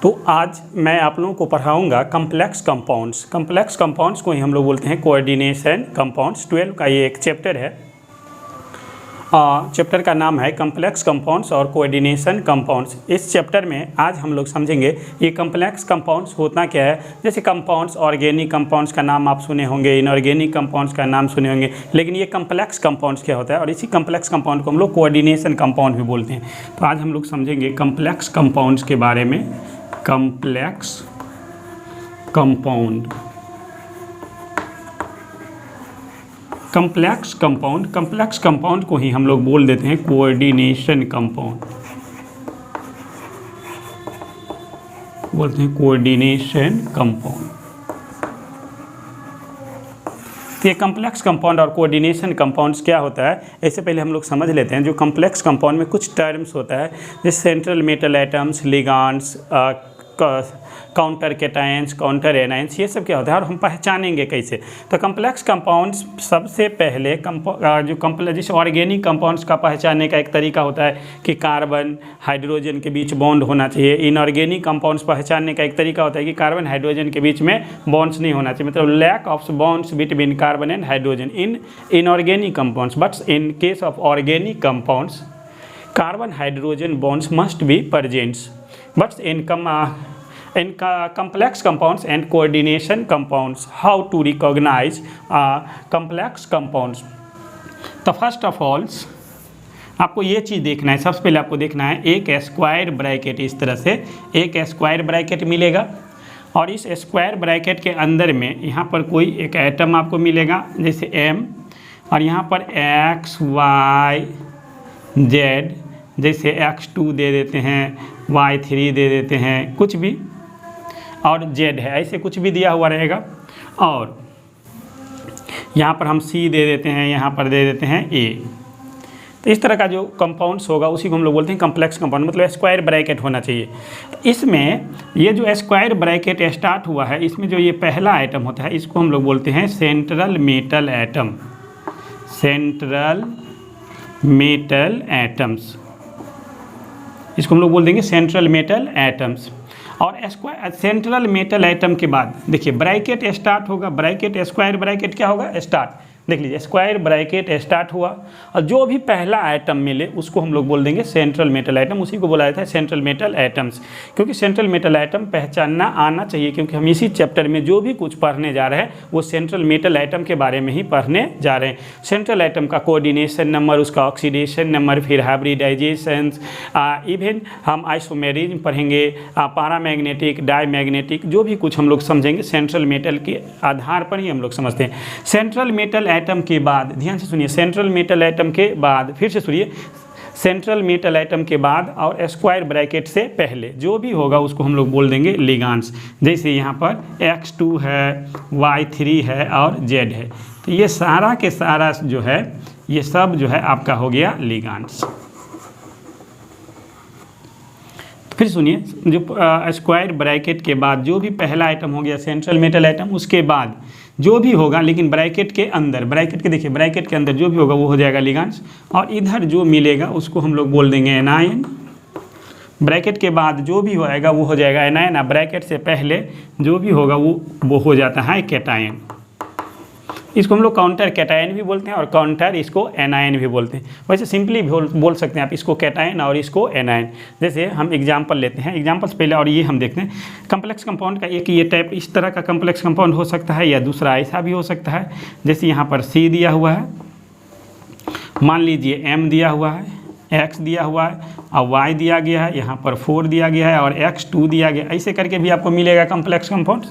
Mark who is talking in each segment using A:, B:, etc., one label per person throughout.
A: तो आज मैं आप लोगों को पढ़ाऊंगा कम्प्लेक्स कंपाउंड्स। कम्प्लेक्स कंपाउंड्स को ही हम लोग बोलते हैं कोऑर्डिनेशन कंपाउंड्स। 12 का ये एक चैप्टर है। चैप्टर का नाम है कम्प्लेक्स कंपाउंड्स और कोऑर्डिनेशन कंपाउंड्स। इस चैप्टर में आज हम लोग समझेंगे ये कम्प्लेक्स कंपाउंड्स होता क्या है। जैसे कंपाउंड्स, ऑर्गेनिक कंपाउंड्स का नाम आप सुने होंगे, इनऑर्गेनिक कंपाउंड्स का नाम सुने होंगे, लेकिन ये कम्प्लेक्स कंपाउंड्स क्या होता है और इसी कम्प्लेक्स कंपाउंड को हम लोग कोऑर्डिनेशन कंपाउंड भी बोलते हैं। तो आज हम लोग समझेंगे कम्प्लेक्स कंपाउंड्स के बारे में। कम्प्लेक्स कंपाउंड, कम्प्लेक्स कंपाउंड को ही हम लोग बोल देते हैं कोऑर्डिनेशन कंपाउंड, बोलते हैं कोऑर्डिनेशन कंपाउंड। तो ये कम्प्लेक्स कंपाउंड और कोऑर्डिनेशन कंपाउंड्स क्या होता है, इससे पहले हम लोग समझ लेते हैं। जो कम्प्लेक्स कंपाउंड में कुछ टर्म्स होता है, जैसे central metal atoms, ligands, counter cations, counter anions, ये सब क्या होता है और हम पहचानेंगे कैसे। तो कम्प्लेक्स कंपाउंड्स सबसे पहले जैसे ऑर्गेनिक कंपाउंड्स का पहचानने का एक तरीका होता है कि कार्बन हाइड्रोजन के बीच बॉन्ड होना चाहिए। इनऑर्गेनिक कंपाउंड्स पहचानने का एक तरीका होता है कि कार्बन हाइड्रोजन के बीच में बॉन्ड्स नहीं होना चाहिए, मतलब lack of bonds between carbon and hydrogen in inorganic compounds. But in case of organic compounds carbon hydrogen bonds must be present. But in complex compounds and coordination compounds, how to recognize complex compounds? तो first of all आपको ये चीज़ देखना है, सबसे पहले आपको देखना है एक स्क्वायर ब्रैकेट। इस तरह से एक स्क्वायर ब्रैकेट मिलेगा और इस स्क्वायर ब्रैकेट के अंदर में यहाँ पर कोई एक एटम आपको मिलेगा, जैसे M, और यहाँ पर X, Y, Z, जैसे X2 दे देते हैं, Y3 दे देते हैं, कुछ भी, और Z है, ऐसे कुछ भी दिया हुआ रहेगा। और यहाँ पर हम C दे देते हैं, यहाँ पर दे देते हैं A। तो इस तरह का जो कंपाउंड्स होगा उसी को हम लोग बोलते हैं कम्प्लेक्स कंपाउंड, मतलब स्क्वायर ब्रैकेट होना चाहिए। इसमें ये जो स्क्वायर ब्रैकेट स्टार्ट हुआ है, इसमें जो ये पहला आइटम होता है इसको हम लोग बोलते हैं central metal atom. Central metal atoms, इसको हम लोग बोल देंगे सेंट्रल मेटल एटम्स। और स्क्वायर सेंट्रल मेटल एटम के बाद देखिए ब्रैकेट स्टार्ट होगा, ब्रैकेट स्क्वायर ब्रैकेट क्या होगा, स्टार्ट। देख लीजिए स्क्वायर ब्रैकेट स्टार्ट हुआ और जो भी पहला आइटम मिले उसको हम लोग बोल देंगे सेंट्रल मेटल आइटम। उसी को बोला जाता है सेंट्रल मेटल एटम्स, क्योंकि सेंट्रल मेटल आइटम पहचानना आना चाहिए, क्योंकि हम इसी चैप्टर में जो भी कुछ पढ़ने जा रहे हैं वो सेंट्रल मेटल आइटम के बारे में ही पढ़ने जा रहे हैं। सेंट्रल आइटम का कोऑर्डिनेशन नंबर, उसका ऑक्सीडेशन नंबर, फिर हाइब्रिडाइजेशन, इवन हम आइसोमेरिज्म पढ़ेंगे, पैरामैग्नेटिक, डायमैग्नेटिक, जो भी कुछ हम लोग समझेंगे सेंट्रल मेटल के आधार पर ही हम लोग समझते हैं। सेंट्रल मेटल एटम के बाद, ध्यान से सुनिए, सेंट्रल मेटल एटम के बाद, फिर से सुनिए, सेंट्रल मेटल एटम के बाद और स्क्वायर ब्रैकेट से पहले जो भी होगा उसको हम लोग बोल देंगे लिगांड्स। जैसे यहाँ पर X2 है, Y3 है और Z है, तो ये सारा के सारा जो है ये सब जो है आपका हो गया लिगांड्स। फिर सुनिए, जो स्क्वायर ब्रैकेट के बाद जो भी पहला आइटम हो गया सेंट्रल मेटल आइटम, उसके बाद जो भी होगा, लेकिन ब्रैकेट के अंदर, ब्रैकेट के देखिए ब्रैकेट के अंदर जो भी होगा वो हो जाएगा लिगांड्स, और इधर जो मिलेगा उसको हम लोग बोल देंगे एनायन। ब्रैकेट के बाद जो भी होएगा वो हो जाएगा एनायन, ब्रैकेट से पहले जो भी होगा वो हो जाता है कैटायन। इसको हम लोग काउंटर कैटायन भी बोलते हैं और काउंटर इसको एनायन भी बोलते हैं। वैसे सिंपली बोल सकते हैं आप इसको कैटायन और इसको एनायन। जैसे हम एग्जांपल लेते हैं, एग्जांपल से पहले और ये हम देखते हैं कम्प्लेक्स कंपाउंड का एक ये टाइप, इस तरह का कम्प्लेक्स कंपाउंड हो सकता है, या दूसरा ऐसा भी हो सकता है। जैसे यहाँ पर C दिया हुआ है, मान लीजिए M दिया हुआ है, X दिया हुआ है और Y दिया गया है, यहाँ पर 4 दिया गया है और X2 दिया गया, ऐसे करके भी आपको मिलेगा कम्प्लेक्स कंपाउंड।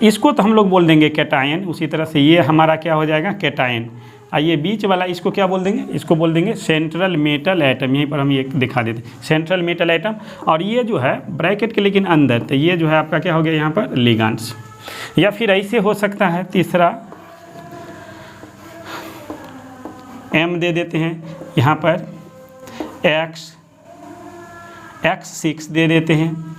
A: इसको तो हम लोग बोल देंगे कैटायन। उसी तरह से ये हमारा क्या हो जाएगा कैटायन। ये बीच वाला इसको क्या बोल देंगे, इसको बोल देंगे सेंट्रल मेटल एटम। यहीं पर हम ये दिखा देते हैं सेंट्रल मेटल एटम। और ये जो है ब्रैकेट के लेकिन अंदर, तो ये जो है आपका क्या हो गया यहाँ पर लिगांड्स। या फिर ऐसे हो सकता है तीसरा, M दे देते हैं, यहाँ पर X6 दे देते हैं,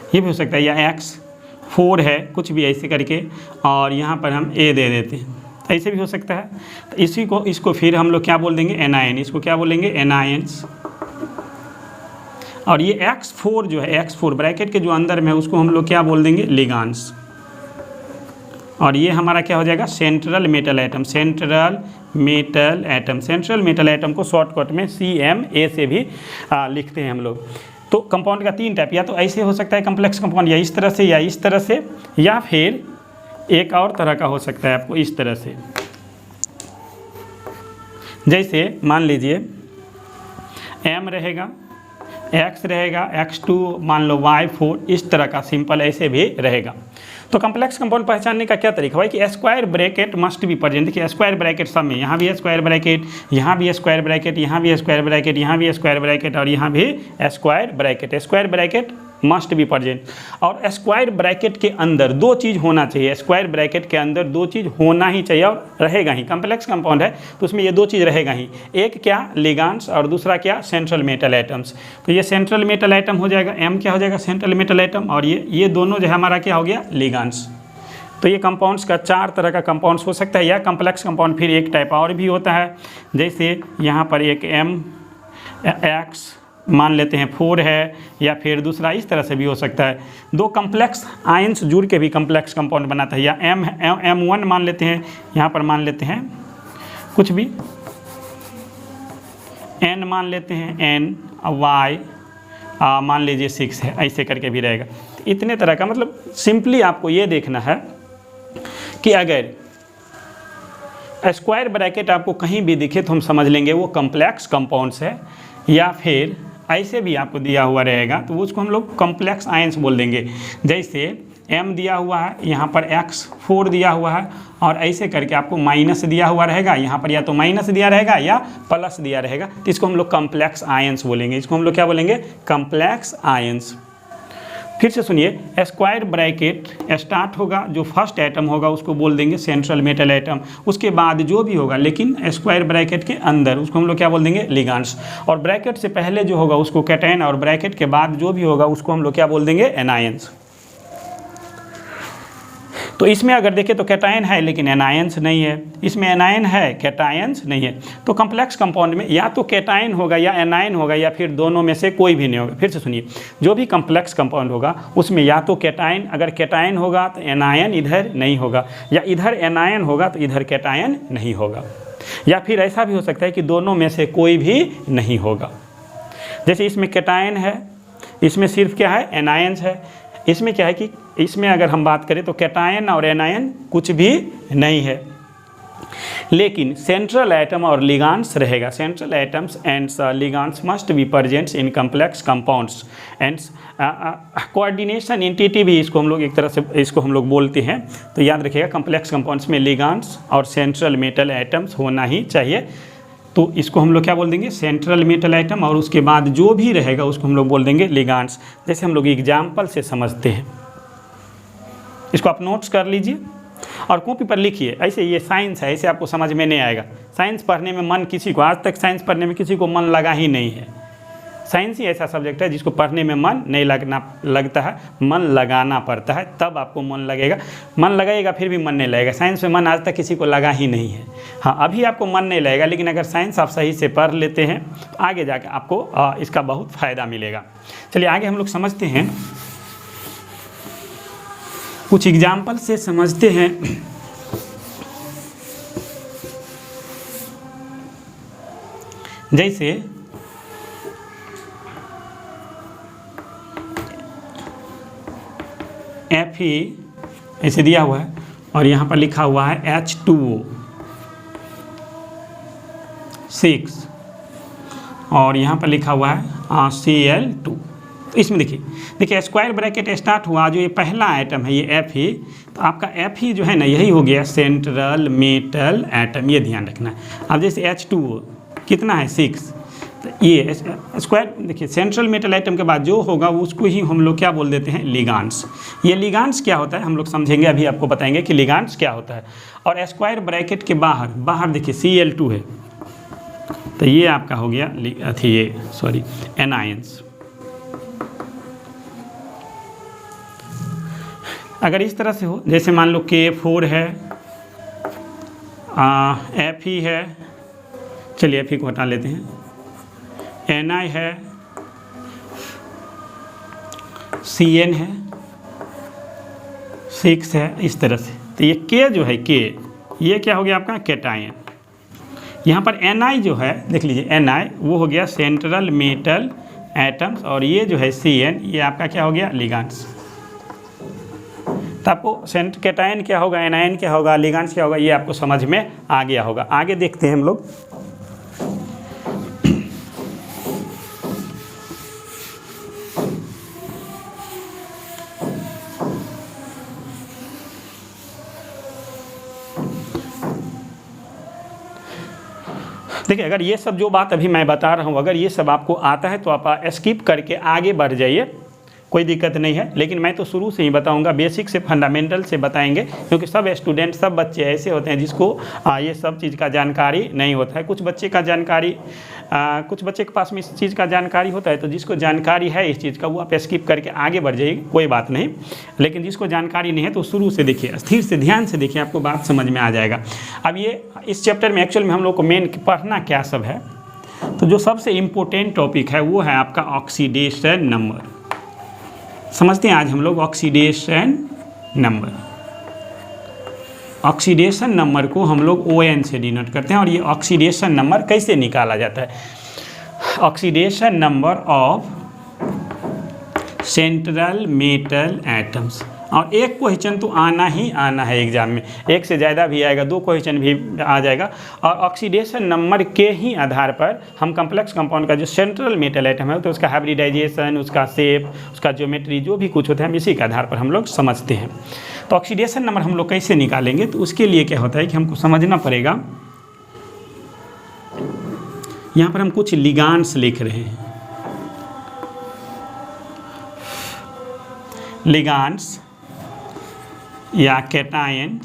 A: ये भी हो सकता है, या X4 है, कुछ भी ऐसे करके, और यहाँ पर हम A दे देते हैं। ऐसे भी हो सकता है। तो इसको फिर हम लोग क्या बोल देंगे, एनायन। इसको क्या बोलेंगे, एनायंस। और ये X4 जो है, X4 ब्रैकेट के जो अंदर में है उसको हम लोग क्या बोल देंगे, लिगांड्स। और ये हमारा क्या हो जाएगा, central metal atom. Central metal atom, central metal atom को शॉर्टकट में CMA से भी लिखते हैं हम लोग। तो कंपाउंड का 3 टाइप, या तो ऐसे हो सकता है कम्प्लेक्स कंपाउंड, या इस तरह से, या इस तरह से, या फिर एक और तरह का हो सकता है आपको इस तरह से। जैसे मान लीजिए M रहेगा, X रहेगा, X2 मान लो, Y4, इस तरह का सिंपल ऐसे भी रहेगा। तो कम्प्लेक्स कंपाउंड पहचानने का क्या तरीका है कि square bracket must be present. देखिए स्क्वायर ब्रैकेट सब में, यहाँ भी स्क्वायर ब्रैकेट, यहाँ भी स्क्वायर ब्रैकेट, यहाँ भी स्क्वायर ब्रैकेट, यहाँ भी स्क्वायर ब्रैकेट, और यहाँ भी square bracket. Square bracket must be present. और स्क्वायर ब्रैकेट के अंदर 2 चीज़ होना चाहिए। स्क्वायर ब्रैकेट के अंदर 2 चीज़ होना ही चाहिए और रहेगा ही। कम्प्लेक्स कंपाउंड है तो उसमें ये 2 चीज़ रहेगा ही। एक क्या, लिगांड्स, और दूसरा क्या, सेंट्रल मेटल एटम्स। तो ये सेंट्रल मेटल एटम हो जाएगा, M क्या हो जाएगा, सेंट्रल मेटल एटम, और ये दोनों जो है हमारा क्या हो गया, लिगांड्स। तो ये कंपाउंड्स का 4 तरह का कंपाउंड्स हो सकता है। या कम्प्लेक्स कंपाउंड फिर एक टाइप और भी होता है, जैसे यहाँ पर एक MX मान लेते हैं 4 है, या फिर दूसरा इस तरह से भी हो सकता है। 2 कम्प्लेक्स आयंस जुड़ के भी कम्प्लेक्स कंपाउंड बनाता है। या M1 मान लेते हैं, यहाँ पर मान लेते हैं कुछ भी, N मान लेते हैं, N, Y मान लीजिए 6 है, ऐसे करके भी रहेगा। इतने तरह का, मतलब सिंपली आपको ये देखना है कि अगर स्क्वायर ब्रैकेट आपको कहीं भी दिखे तो हम समझ लेंगे वो कम्प्लेक्स कंपाउंड्स है। या फिर ऐसे भी आपको दिया हुआ रहेगा तो उसको हम लोग कम्प्लेक्स आयंस बोल देंगे। जैसे M दिया हुआ है, यहाँ पर X4 दिया हुआ है, और ऐसे करके आपको माइनस दिया हुआ रहेगा, यहाँ पर या तो माइनस दिया रहेगा या प्लस दिया रहेगा, तो इसको हम लोग कम्प्लेक्स आयंस बोलेंगे। इसको हम लोग क्या बोलेंगे, कम्प्लेक्स आयंस। फिर से सुनिए, स्क्वायर ब्रैकेट स्टार्ट होगा, जो फर्स्ट एटम होगा उसको बोल देंगे सेंट्रल मेटल एटम। उसके बाद जो भी होगा, लेकिन स्क्वायर ब्रैकेट के अंदर, उसको हम लोग क्या बोल देंगे, लिगांड्स। और ब्रैकेट से पहले जो होगा उसको कैटायन, और ब्रैकेट के बाद जो भी होगा उसको हम लोग क्या बोल देंगे, एनायंस। तो इसमें अगर देखें तो कैटायन है लेकिन एनायंस नहीं है, इसमें एनायन है, कैटायंस नहीं है। तो कम्प्लेक्स कंपाउंड में या तो कैटायन होगा या एनायन होगा, या फिर दोनों में से कोई भी नहीं होगा। फिर से सुनिए, जो भी कम्प्लेक्स कंपाउंड होगा उसमें या तो कैटायन, अगर कैटायन होगा तो एनायन इधर नहीं होगा, या इधर एनायन होगा तो इधर कैटायन नहीं होगा, या फिर ऐसा भी हो सकता है कि दोनों में से कोई भी नहीं होगा। जैसे इसमें कैटायन है, इसमें सिर्फ क्या है, एनायंस है। इसमें क्या है कि इसमें अगर हम बात करें तो कैटायन और एनायन कुछ भी नहीं है, लेकिन सेंट्रल एटम और लिगांड्स रहेगा। Central atoms and ligands must be present in complex compounds and coordination entity भी इसको हम लोग एक तरह से इसको हम लोग बोलते हैं। तो याद रखिएगा, कम्प्लेक्स कंपाउंड्स में लिगांड्स और सेंट्रल मेटल एटम्स होना ही चाहिए। तो इसको हम लोग क्या बोल देंगे, सेंट्रल मेटल एटम, और उसके बाद जो भी रहेगा उसको हम लोग बोल देंगे लिगांड्स। जैसे हम लोग एग्जाम्पल से समझते हैं, इसको आप नोट्स कर लीजिए और कॉपी पर लिखिए। ऐसे ये साइंस है, ऐसे आपको समझ में नहीं आएगा। साइंस पढ़ने में मन किसी को, आज तक साइंस पढ़ने में किसी को मन लगा ही नहीं है। साइंस ही ऐसा सब्जेक्ट है जिसको पढ़ने में मन नहीं लगता है, मन लगाना पड़ता है, तब आपको मन लगेगा। मन लगेगा फिर भी मन नहीं लगेगा। साइंस में मन आज तक किसी को लगा ही नहीं है। हाँ, अभी आपको मन नहीं लगेगा, लेकिन अगर साइंस आप सही से पढ़ लेते हैं आगे जाकर आपको इसका बहुत फ़ायदा मिलेगा। चलिए आगे हम लोग समझते हैं, कुछ एग्जाम्पल से समझते हैं। जैसे Fe ऐसे दिया हुआ है और यहाँ पर लिखा हुआ है H2O 6 और यहाँ पर लिखा हुआ है Cl2। तो इसमें देखिए स्क्वायर ब्रैकेट स्टार्ट हुआ, जो ये पहला आइटम है ये Fe, तो आपका Fe जो है ना यही हो गया सेंट्रल मेटल एटम, ये ध्यान रखना है। अब जैसे H2O कितना है 6, तो ये स्क्वायर देखिए सेंट्रल मेटल आइटम के बाद जो होगा उसको ही हम लोग क्या बोल देते हैं, लिगांड्स। ये लिगांड्स क्या होता है हम लोग समझेंगे, अभी आपको बताएंगे कि लिगांड्स क्या होता है। और स्क्वायर ब्रैकेट के बाहर देखिए Cl2 है, तो ये आपका हो गया एनायंस। अगर इस तरह से हो, जैसे मान लो K4 है, एफ ई है, चलिए एफ ई को हटा लेते हैं, एन आई है, सी एन है, 6 है, इस तरह से। तो ये के जो है के, ये क्या हो गया आपका कैटायन। यहाँ पर एन आई जो है देख लीजिए, एन आई वो हो गया सेंट्रल मेटल एटम्स, और ये जो है सी एन ये आपका क्या हो गया लिगांड्स। तो आपको सेंट कैटायन क्या होगा, एनायन क्या होगा, लिगांड्स क्या होगा, ये आपको समझ में आ गया होगा। आगे देखते हैं हम लोग। देखिए अगर ये सब जो बात अभी मैं बता रहा हूँ अगर ये सब आपको आता है तो आप स्किप करके आगे बढ़ जाइए, कोई दिक्कत नहीं है। लेकिन मैं तो शुरू से ही बताऊंगा, बेसिक से फंडामेंटल से बताएंगे, क्योंकि सब स्टूडेंट सब बच्चे ऐसे होते हैं जिसको ये सब चीज़ का जानकारी नहीं होता है। कुछ बच्चे का जानकारी कुछ बच्चे के पास में इस चीज़ का जानकारी होता है, तो जिसको जानकारी है इस चीज़ का वो आप स्किप करके आगे बढ़ जाइए, कोई बात नहीं। लेकिन जिसको जानकारी नहीं है तो शुरू से देखिए, स्थिर से ध्यान से देखिए, आपको बात समझ में आ जाएगा। अब ये इस चैप्टर में एक्चुअल में हम लोग को मेन पढ़ना क्या सब है, तो जो सबसे इम्पोर्टेंट टॉपिक है वो है आपका ऑक्सीडेशन नंबर। समझते हैं आज हम लोग ऑक्सीडेशन नंबर। ऑक्सीडेशन नंबर को हम लोग ON से डिनोट करते हैं, और ये ऑक्सीडेशन नंबर कैसे निकाला जाता है। Oxidation number of central metal atoms, और एक क्वेश्चन तो आना ही आना है एग्जाम में, एक से ज़्यादा भी आएगा, 2 क्वेश्चन भी आ जाएगा। और ऑक्सीडेशन नंबर के ही आधार पर हम कम्प्लेक्स कंपाउंड का जो सेंट्रल मेटल आइटम है तो उसका हाइब्रिडाइजेशन, उसका शेप, उसका ज्योमेट्री जो भी कुछ होता है हम इसी के आधार पर हम लोग समझते हैं। तो ऑक्सीडेशन नंबर हम लोग कैसे निकालेंगे, तो उसके लिए क्या होता है कि हमको समझना पड़ेगा। यहाँ पर हम कुछ लिगांड्स लिख रहे हैं, लिगांड्स या कैटायन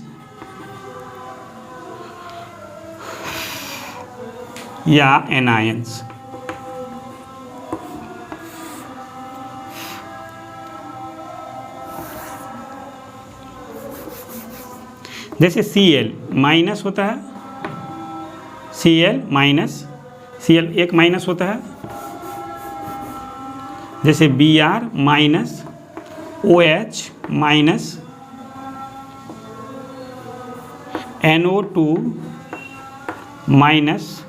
A: या एनायंस। जैसे Cl माइनस होता है, Cl माइनस, Cl एक माइनस होता है, जैसे Br minus, OH minus, NO2 minus,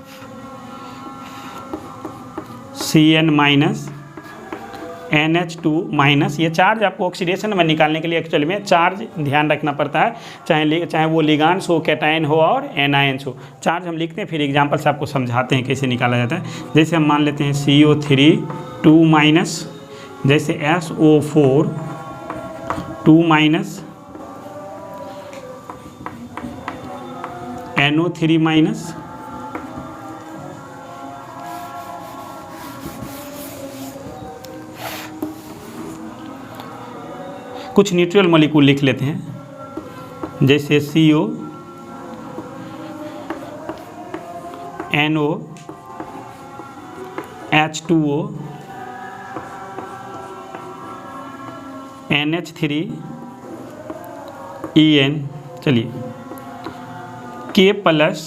A: Cn minus, NH2 minus. ये चार्ज आपको ऑक्सीडेशन में निकालने के लिए एक्चुअल में चार्ज ध्यान रखना पड़ता है, चाहे वो लिगांड्स हो, कैटायन हो और एनायंस हो। चार्ज हम लिखते हैं, फिर एग्जांपल से आपको समझाते हैं कैसे निकाला जाता है। जैसे हम मान लेते हैं CO3 2 माइनस, जैसे SO4 2 माइनस, NO3 माइनस, कुछ न्यूट्रल मॉलिक्यूल लिख लेते हैं, जैसे CO, NO, H2O, NH3, EN। चलिए K plus,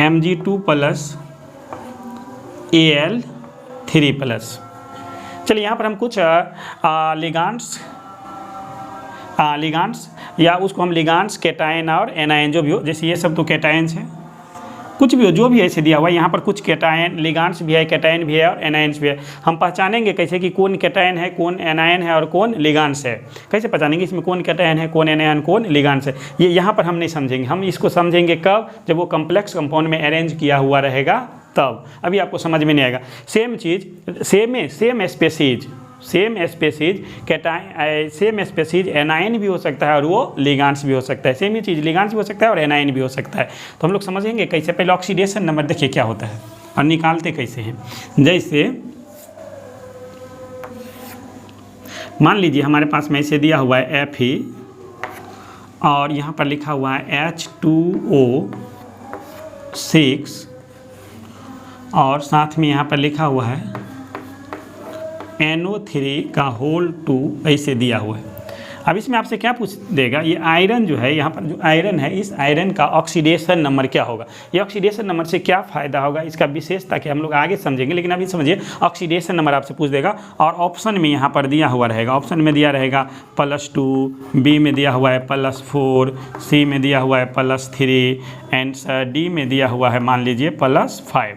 A: Mg2 plus, Al3 plus. चलिए यहाँ पर हम कुछ लिगांड्स या उसको हम लिगांड्स, कैटायन और एनायन जो भी हो, जैसे ये सब तो कैटायंस हैं, कुछ भी हो जो भी ऐसे दिया हुआ है। यहाँ पर कुछ कैटायन लिगांड्स भी है, कैटायन भी है और एनायंस भी है। हम पहचानेंगे कैसे कि कौन कैटायन है, कौन एनायन है और कौन लिगांड्स है, कैसे पहचानेंगे इसमें कौन कैटायन है, कौन एनायन, कौन लिगांड्स है। ये यहाँ पर हम नहीं समझेंगे, हम इसको समझेंगे कब, जब वो कम्प्लेक्स कंपाउंड में अरेंज किया हुआ रहेगा तब। अभी आपको समझ में नहीं आएगा। सेम चीज़, सेम स्पेसीज एनायन भी हो सकता है और वो लिगांड्स भी हो सकता है। सेम ही चीज़ लिगांड्स भी हो सकता है और एनायन भी हो सकता है। तो हम लोग समझेंगे कैसे। पहले ऑक्सीडेशन नंबर देखिए क्या होता है और निकालते कैसे हैं। जैसे मान लीजिए हमारे पास में ऐसे दिया हुआ है Fe और यहाँ पर लिखा हुआ है H2O6 और साथ में यहाँ पर लिखा हुआ है NO3 का होल 2 ऐसे दिया हुआ है। अब इसमें आपसे क्या पूछ देगा, ये आयरन जो है, यहाँ पर जो आयरन है, इस आयरन का ऑक्सीडेशन नंबर क्या होगा। ये ऑक्सीडेशन नंबर से क्या फ़ायदा होगा, इसका विशेषता क्या हम लोग आगे समझेंगे, लेकिन अभी समझिए ऑक्सीडेशन नंबर आपसे पूछ देगा। और ऑप्शन में यहाँ पर दिया हुआ रहेगा, ऑप्शन में दिया रहेगा +2, बी में दिया हुआ है +4, सी में दिया हुआ है +3 एंड डी में दिया हुआ है मान लीजिए +5।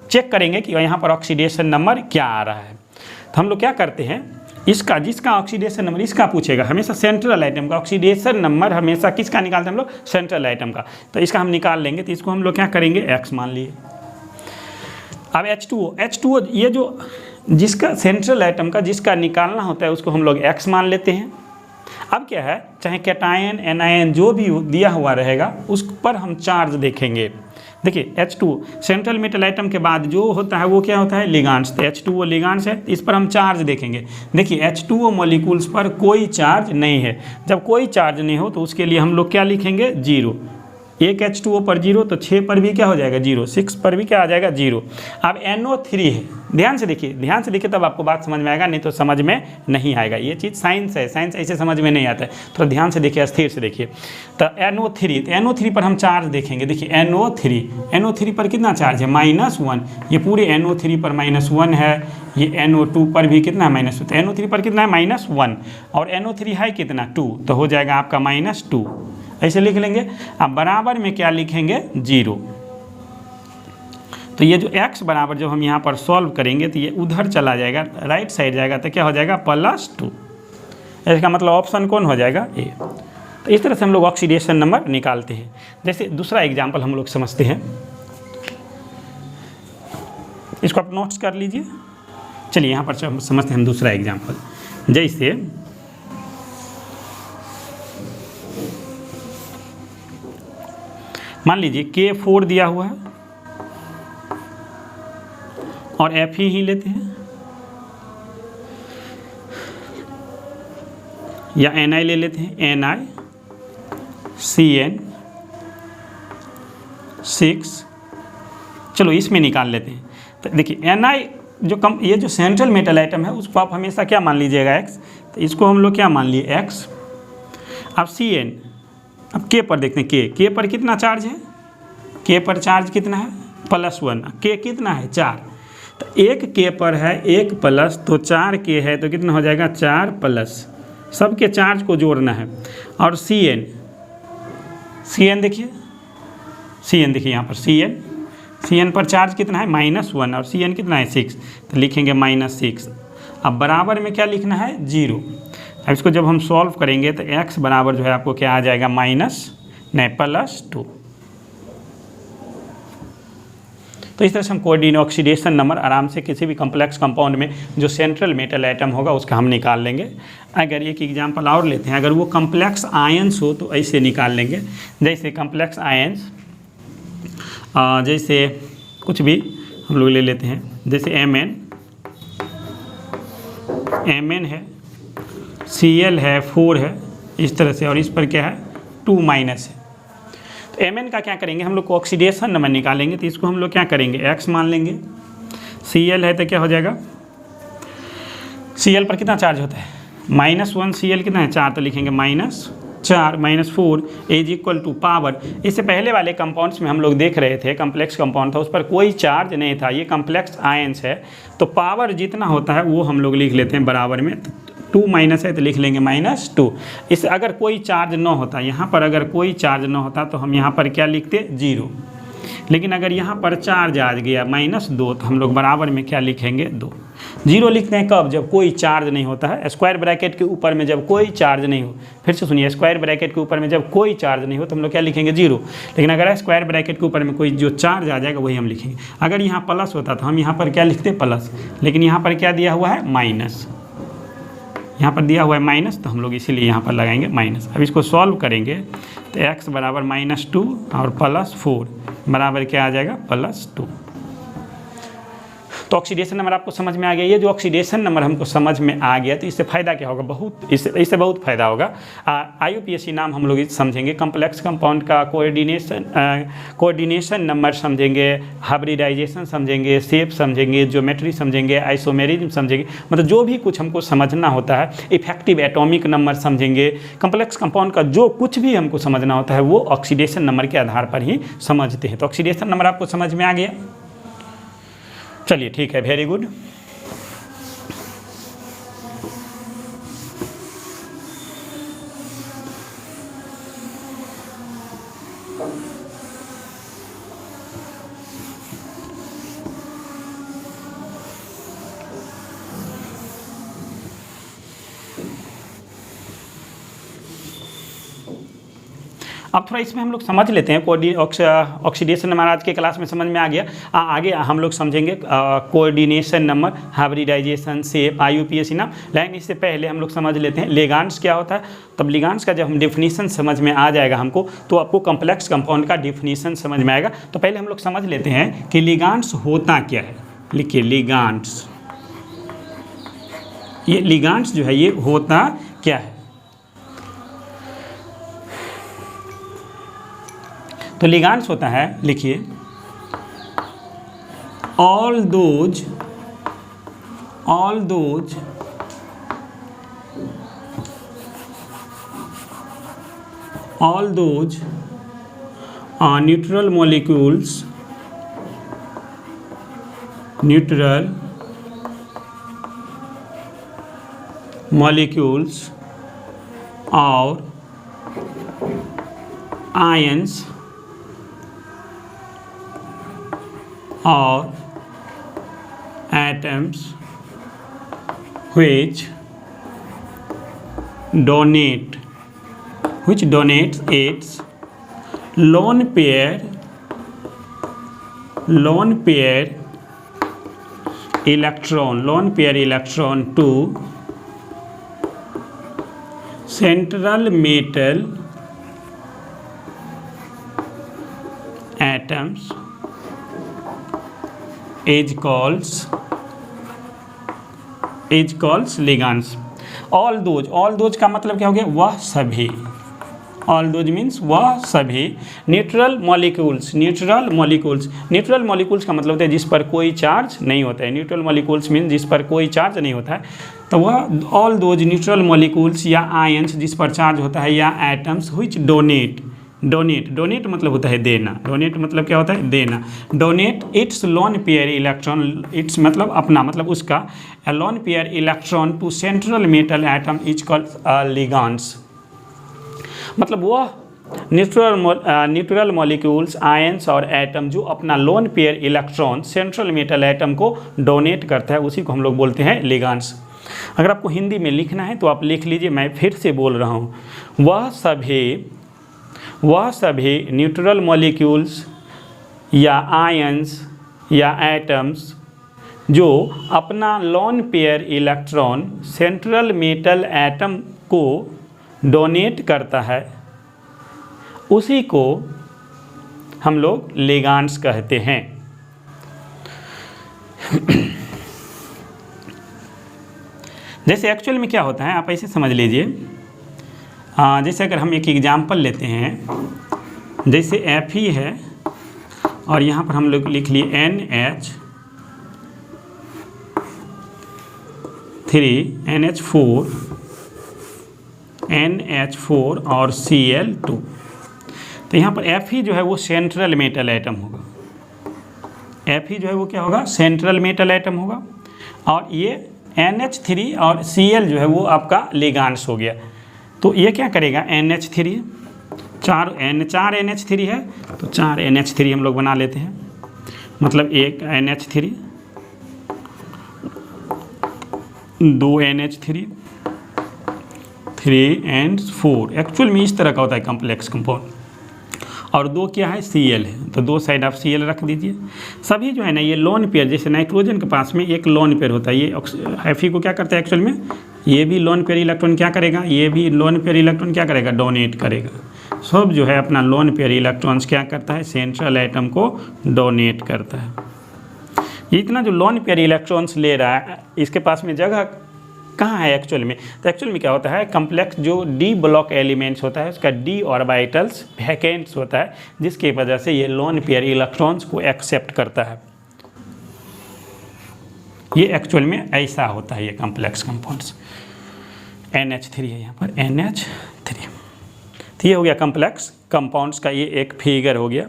A: चेक करेंगे कि यहाँ पर ऑक्सीडेशन नंबर क्या आ रहा है। तो हम लोग क्या करते हैं, इसका जिसका ऑक्सीडेशन नंबर इसका पूछेगा, हमेशा सेंट्रल आइटम का ऑक्सीडेशन नंबर हमेशा किसका निकालते हैं हम लोग, सेंट्रल आइटम का। तो इसका हम निकाल लेंगे, तो इसको हम लोग क्या करेंगे, x मान लिए। अब H2O ये जो जिसका सेंट्रल आइटम का जिसका निकालना होता है उसको हम लोग x मान लेते हैं। अब क्या है, चाहे कैटायन एनायन जो भी दिया हुआ रहेगा उस पर हम चार्ज देखेंगे। देखिए H2 सेंट्रल मेटल आइटम के बाद जो होता है वो क्या होता है, लिगांड्स। तो H2O लिगांड्स है, इस पर हम चार्ज देखेंगे। देखिए H2O मॉलिक्यूल्स पर कोई चार्ज नहीं है। जब कोई चार्ज नहीं हो तो उसके लिए हम लोग क्या लिखेंगे, 0। एक H2O पर 0 तो 6 पर भी क्या हो जाएगा 0, 6 पर भी क्या आ जाएगा 0। अब NO3 है, ध्यान से देखिए तब आपको बात समझ में आएगा, नहीं तो समझ में नहीं आएगा। ये चीज़ साइंस है, साइंस ऐसे समझ में नहीं आता है, थोड़ा ध्यान से देखिए, स्थिर से देखिए। तो NO3 पर हम चार्ज देखेंगे। देखिए NO3 पर कितना चार्ज है, -1। ये पूरे NO3 पर -1 है, ये NO2 पर भी कितना है -2। तो NO3 पर कितना है -1 और NO3 है कितना 2, तो हो जाएगा आपका -2, ऐसे लिख लेंगे। अब बराबर में क्या लिखेंगे, 0। तो ये जो x बराबर जब हम यहाँ पर सॉल्व करेंगे तो ये उधर चला जाएगा, राइट साइड जाएगा, तो क्या हो जाएगा +2। इसका मतलब ऑप्शन कौन हो जाएगा, ए। तो इस तरह से हम लोग ऑक्सीडेशन नंबर निकालते हैं। जैसे दूसरा एग्जाम्पल हम लोग समझते हैं, इसको आप नोट्स कर लीजिए। चलिए यहाँ पर समझते हैं हम दूसरा एग्जाम्पल। जैसे मान लीजिए K4 दिया हुआ है और Fe ही लेते हैं, या Ni ले लेते हैं, NiCN6। चलो इसमें निकाल लेते हैं। तो देखिए Ni जो ये जो सेंट्रल मेटल आइटम है उसको आप हमेशा क्या मान लीजिएगा, x। तो इसको हम लोग क्या मान लिए, x। अब Cn, अब K पर देखते हैं, K पर कितना चार्ज है, K पर चार्ज कितना है +1, K कितना है 4। तो एक K पर है 1 प्लस, तो 4 K है तो कितना हो जाएगा 4 प्लस, सबके चार्ज को जोड़ना है। और Cn देखिए, यहाँ पर Cn पर चार्ज कितना है -1 और Cn कितना है 6, तो लिखेंगे -6। अब बराबर में क्या लिखना है, 0। अब इसको जब हम सॉल्व करेंगे तो x बराबर जो है आपको क्या आ जाएगा, +2। तो इस तरह से हम कोऑर्डिनेट ऑक्सीडेशन नंबर आराम से किसी भी कम्प्लेक्स कंपाउंड में जो सेंट्रल मेटल आइटम होगा उसका हम निकाल लेंगे। अगर एक एग्जांपल और लेते हैं, अगर वो कम्प्लेक्स आयंस हो तो ऐसे निकाल लेंगे। जैसे कम्प्लेक्स आयंस, जैसे कुछ भी हम लोग ले लेते हैं, जैसे Mn है, Cl है, 4 है, इस तरह से, और इस पर क्या है 2 माइनस है। तो Mn का क्या करेंगे, हम लोग को ऑक्सीडेशन नंबर निकालेंगे। तो इसको हम लोग क्या करेंगे, x मान लेंगे। Cl है तो क्या हो जाएगा, Cl पर कितना चार्ज होता है -1, Cl कितना है 4, तो लिखेंगे -4 -4 इज इक्वल टू पावर। इससे पहले वाले कंपाउंड्स में हम लोग देख रहे थे, कम्प्लेक्स कंपाउंड था, उस पर कोई चार्ज नहीं था। ये कम्प्लेक्स आयंस है तो पावर जितना होता है वो हम लोग लिख लेते हैं बराबर में। 2 माइनस है तो लिख लेंगे -2। इस अगर कोई चार्ज न होता, यहाँ पर अगर कोई चार्ज न होता तो हम यहाँ पर क्या लिखते, 0। लेकिन अगर यहाँ पर चार्ज आ गया -2 तो हम लोग बराबर में क्या लिखेंगे, 2। 0 लिखते हैं कब, जब कोई चार्ज नहीं होता है। स्क्वायर ब्रैकेट के ऊपर में जब कोई चार्ज नहीं हो, फिर से सुनिए, स्क्वायर ब्रैकेट के ऊपर में जब कोई चार्ज नहीं हो तो हम लोग क्या लिखेंगे, 0। लेकिन अगर स्क्वायर ब्रैकेट के ऊपर में कोई जो चार्ज आ जाएगा वही हम लिखेंगे। अगर यहाँ प्लस होता तो हम यहाँ पर क्या लिखते, प्लस, लेकिन यहाँ पर क्या दिया हुआ है, माइनस। यहाँ पर दिया हुआ है माइनस, तो हम लोग इसीलिए यहाँ पर लगाएंगे माइनस। अब इसको सॉल्व करेंगे तो x बराबर -2 और +4 बराबर क्या आ जाएगा, +2। तो ऑक्सीडेशन नंबर आपको समझ में आ गया। ये जो ऑक्सीडेशन नंबर हमको समझ में आ गया तो इससे फ़ायदा क्या होगा, इससे बहुत फ़ायदा होगा। IUPAC नाम हम लोग समझेंगे, कम्प्लेक्स कंपाउंड का कोऑर्डिनेशन नंबर समझेंगे, हाइब्रिडाइजेशन समझेंगे, शेप समझेंगे, ज्योमेट्री समझेंगे, आइसोमेरिज्म समझेंगे, मतलब जो भी कुछ हमको समझना होता है, इफेक्टिव एटॉमिक नंबर समझेंगे। कम्प्लेक्स कंपाउंड का जो कुछ भी हमको समझना होता है वो ऑक्सीडेशन नंबर के आधार पर ही समझते हैं। तो ऑक्सीडेशन नंबर आपको समझ में आ गया। चलिए ठीक है, वेरी गुड। अब थोड़ा इसमें हम लोग समझ लेते हैं ऑक्सीडेशन नंबर आज के क्लास में समझ में आ गया। आगे हम लोग समझेंगे coordination number, hybridisation, shape, IUPAC नाम। लेकिन इससे पहले हम लोग समझ लेते हैं लिगांड्स क्या होता है। तब लिगांड्स का जब हम डेफिनेशन समझ में आ जाएगा हमको, तो आपको कम्प्लेक्स कंपाउंड का डेफिनेशन समझ में आएगा। तो पहले हम लोग समझ लेते हैं कि लिगांड्स होता क्या है। लिखिए लिगांड्स, ये लिगांड्स जो है ये होता क्या है। तो लिगांड्स होता है, लिखिए all those neutral molecules और ions or atoms which donates its lone pair electron to central metal atoms is called ligands। all those का मतलब क्या हो गया, वह सभी। all those means वह सभी न्यूट्रल मॉलिक्यूल्स का मतलब होता है जिस पर कोई चार्ज नहीं होता है। न्यूट्रल मॉलिक्यूल्स मीन्स जिस पर कोई चार्ज नहीं होता है। तो वह ऑल दोज न्यूट्रल मॉलिक्यूल्स या आयंस जिस पर चार्ज होता है, या एटम्स व्हिच डोनेट मतलब होता है देना। डोनेट मतलब क्या होता है, देना। Donate its lone pair electron, its मतलब अपना, मतलब उसका lone pair electron to central metal atom is called ligands. मतलब वह न्यूट्रल मॉलिक्यूल्स, आयंस और एटम जो अपना lone pair electron central metal atom को डोनेट करता है, उसी को हम लोग बोलते हैं लिगांड्स। अगर आपको हिंदी में लिखना है तो आप लिख लीजिए, मैं फिर से बोल रहा हूँ। वह सभी न्यूट्रल मॉलिक्यूल्स या आयंस या एटम्स जो अपना lone pair electron central metal atom को डोनेट करता है, उसी को हम लोग लिगांड्स कहते हैं। जैसे एक्चुअल में क्या होता है आप ऐसे समझ लीजिए। जैसे अगर हम एक एग्जाम्पल लेते हैं, जैसे Fe है और यहाँ पर हम लोग लिख लिए NH4 और Cl2। तो यहाँ पर Fe जो है वो सेंट्रल मेटल एटम होगा। Fe जो है वो क्या होगा, सेंट्रल मेटल एटम होगा। और ये NH3 और Cl जो है वो आपका लिगांड्स हो गया। तो ये क्या करेगा, NH3 4 NH3 है तो 4 NH3 हम लोग बना लेते हैं। मतलब एक NH3, 2 NH3, 3 and 4। एक्चुअल में इस तरह का होता है कम्प्लेक्स कंपाउंड। और 2 क्या है, Cl है, तो 2 साइड आप Cl रख दीजिए। सभी जो है ना ये लोन पेयर, जैसे नाइट्रोजन के पास में एक लोन पेयर होता है, ये Fe को क्या करता है एक्चुअल में, ये भी लोन पेयर इलेक्ट्रॉन क्या करेगा, ये भी लोन पेयर इलेक्ट्रॉन क्या करेगा, डोनेट करेगा। सब जो है अपना लोन पेयर इलेक्ट्रॉन्स क्या करता है, सेंट्रल एटम को डोनेट करता है। ये इतना जो लोन पेयर इलेक्ट्रॉन्स ले रहा है, इसके पास में जगह कहाँ है एक्चुअल में? तो एक्चुअल में क्या होता है, कम्प्लेक्स जो डी ब्लॉक एलिमेंट्स होता है उसका डी ऑर्बिटल्स वैकेंट्स होता है, जिसकी वजह से ये लोन पेयर इलेक्ट्रॉन्स को एक्सेप्ट करता है। ये एक्चुअल में ऐसा होता है ये कम्प्लेक्स कंपाउंड्स। NH3 है यहाँ पर, NH3। तो ये हो गया कम्प्लेक्स कंपाउंड्स का, ये एक फिगर हो गया।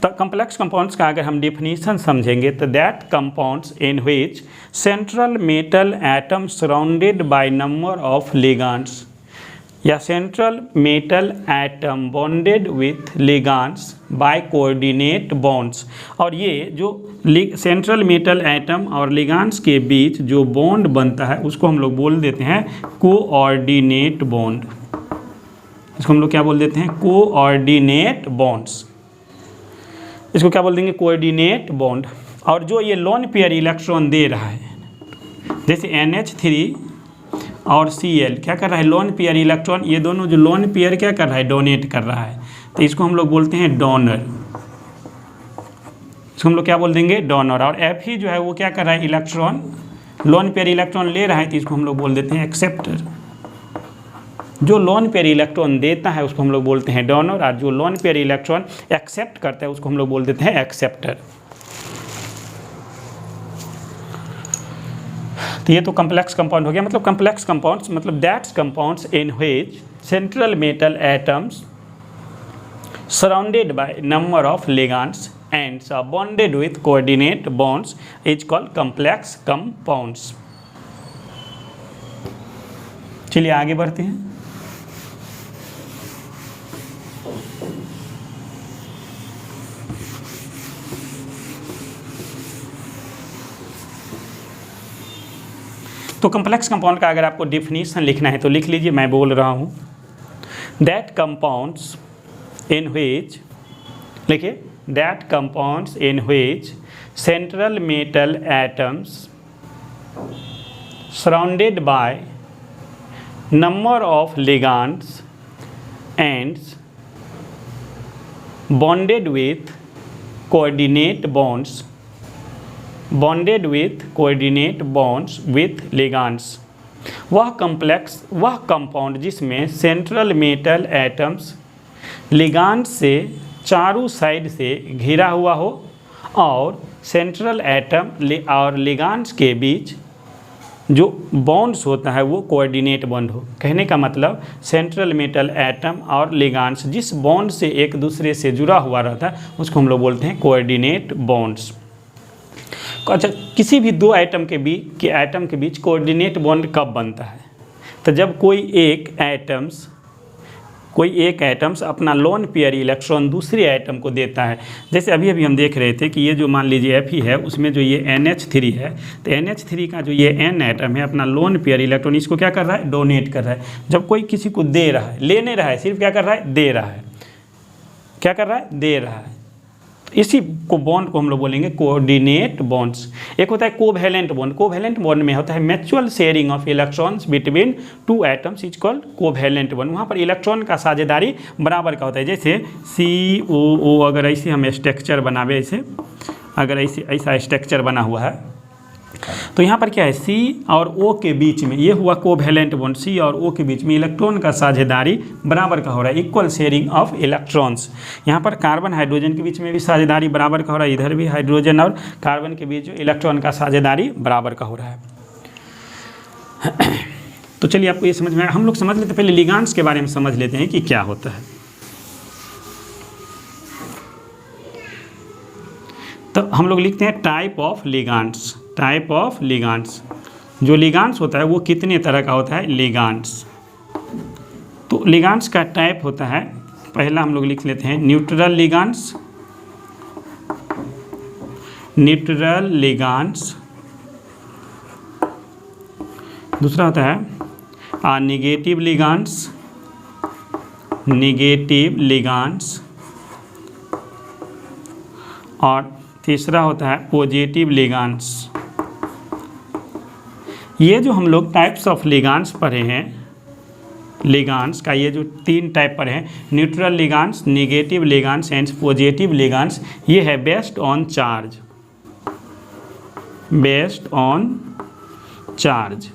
A: तो कम्प्लेक्स कंपाउंड्स का अगर हम डिफिनीशन समझेंगे तो that compounds in which central metal atom surrounded by number of ligands, या central metal atom bonded with ligands by coordinate bonds. और ये जो सेंट्रल मेटल एटम और लिगेंड्स के बीच जो बॉन्ड बनता है उसको हम लोग बोल देते हैं कोऑर्डिनेट बॉन्ड। इसको हम लोग क्या बोल देते हैं? Coordinate bonds. इसको क्या बोल देंगे? Coordinate bond. और जो ये लोन पेयर इलेक्ट्रॉन दे रहा है, जैसे NH3 और Cl क्या कर रहा है? लोन पेयर इलेक्ट्रॉन, ये दोनों जो लोन पेयर क्या कर रहा है? डोनेट कर रहा है। तो इसको हम लोग बोलते हैं डोनर। इसको हम लोग क्या बोल देंगे? डोनर। और Fe जो है वो क्या कर रहा है? इलेक्ट्रॉन, लोन पेयर इलेक्ट्रॉन ले रहा है, तो इसको हम लोग बोल देते हैं एक्सेप्टर। जो लोन पेयर इलेक्ट्रॉन देता है उसको हम लोग बोलते हैं डोनर, और जो लोन पेयर इलेक्ट्रॉन एक्सेप्ट करता है उसको हम लोग बोल देते हैं एक्सेप्टर। तो ये तो कम्प्लेक्स कंपाउंड हो गया। मतलब कम्प्लेक्स कंपाउंड्स मतलब that's compounds in which central metal atoms surrounded by number of ligands and bonded with coordinate bonds is called complex compounds. चलिए आगे बढ़ते हैं। तो कम्प्लेक्स कंपाउंड का अगर आपको डिफिनीशन लिखना है तो लिख लीजिए, मैं बोल रहा हूँ। दैट कंपाउंड्स इन व्हिच, लिखिए, that compounds in which central metal atoms surrounded by number of ligands and bonded with coordinate bonds, bonded with coordinate bonds with ligands, वह कंपाउंड जिसमें सेंट्रल मेटल एटम्स लिगेंड से चारों side से घिरा हुआ हो और सेंट्रल एटम और लिगेंड्स के बीच जो बॉन्ड्स होता है वो कोऑर्डिनेट बॉन्ड हो। कहने का मतलब सेंट्रल मेटल एटम और लिगेंड्स जिस बॉन्ड से एक दूसरे से जुड़ा हुआ रहता है उसको हम लोग बोलते हैं कोऑर्डिनेट बॉन्ड्स। अच्छा, किसी भी दो एटम के बीच कोऑर्डिनेट बॉन्ड कब बनता है? तो जब कोई एक एटम्स अपना लोन पेयर इलेक्ट्रॉन दूसरे एटम को देता है। जैसे अभी हम देख रहे थे कि ये जो मान लीजिए Fe है, उसमें जो ये NH3 है, तो NH3 का जो ये N एटम है अपना लोन पेयर इलेक्ट्रॉन इसको क्या कर रहा है? डोनेट कर रहा है। जब कोई किसी को दे रहा है, ले नहीं रहा है, सिर्फ क्या कर रहा है? दे रहा है। क्या कर रहा है? दे रहा है। इसी को बॉन्ड को हम लोग बोलेंगे कोऑर्डिनेट बॉन्ड्स। एक होता है कोवैलेंट बॉन्ड। कोवैलेंट बॉन्ड में होता है mutual sharing of electrons between two atoms is called covalent bond. वहाँ पर इलेक्ट्रॉन का साझेदारी बराबर का होता है। जैसे COO अगर ऐसे हम स्ट्रक्चर बनावे, ऐसे अगर ऐसा स्ट्रक्चर बना हुआ है तो यहाँ पर क्या है? C और O के बीच में ये हुआ कोवैलेंट बॉन्ड। C और O के बीच में इलेक्ट्रॉन का साझेदारी बराबर का हो रहा है, इक्वल शेयरिंग ऑफ इलेक्ट्रॉन्स। यहाँ पर कार्बन हाइड्रोजन के बीच में भी साझेदारी बराबर का हो रहा है, इधर भी हाइड्रोजन और कार्बन के बीच जो इलेक्ट्रॉन का साझेदारी बराबर का हो रहा है। तो चलिए आपको ये समझ में आया। हम लोग समझ लेते, पहले लिगेंड्स के बारे में समझ लेते हैं कि क्या होता है। तो हम लोग लिखते हैं type of ligands. Type of ligands, जो लिगेंड्स होता है वो कितने तरह का होता है? लिगेंड्स। तो लिगेंड्स का टाइप होता है, पहला हम लोग लिख लेते हैं न्यूट्रल लिगेंड्स। Neutral ligands. दूसरा होता है नेगेटिव लिगेंड्स। Negative ligands. और तीसरा होता है पॉजिटिव लिगेंड्स। ये जो हम लोग टाइप्स ऑफ लिगेंड्स पढ़े हैं, लिगेंड्स का ये जो 3 टाइप पढ़े हैं, neutral ligands, negative ligands and positive ligands, ये है based on charge. Based on charge,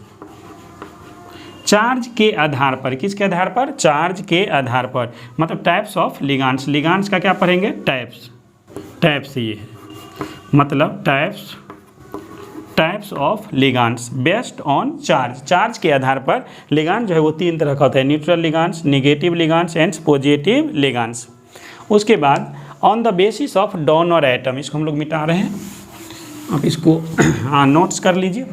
A: charge के आधार पर, किसके आधार पर, चार्ज के आधार पर, मतलब टाइप्स ऑफ लिगांड्स, लिगांड्स का क्या पढ़ेंगे, टाइप्स, टाइप्स ये है, मतलब types of ligands based on charge, charge के आधार पर लिगांड जो है वो 3 तरह का होता है, न्यूट्रल लिगांड्स, नेगेटिव लिगांड्स एंड पॉजिटिव लिगांड्स। उसके बाद on the basis of donor atom, इसको हम लोग मिटा रहे हैं, आप इसको नोट्स कर लीजिए।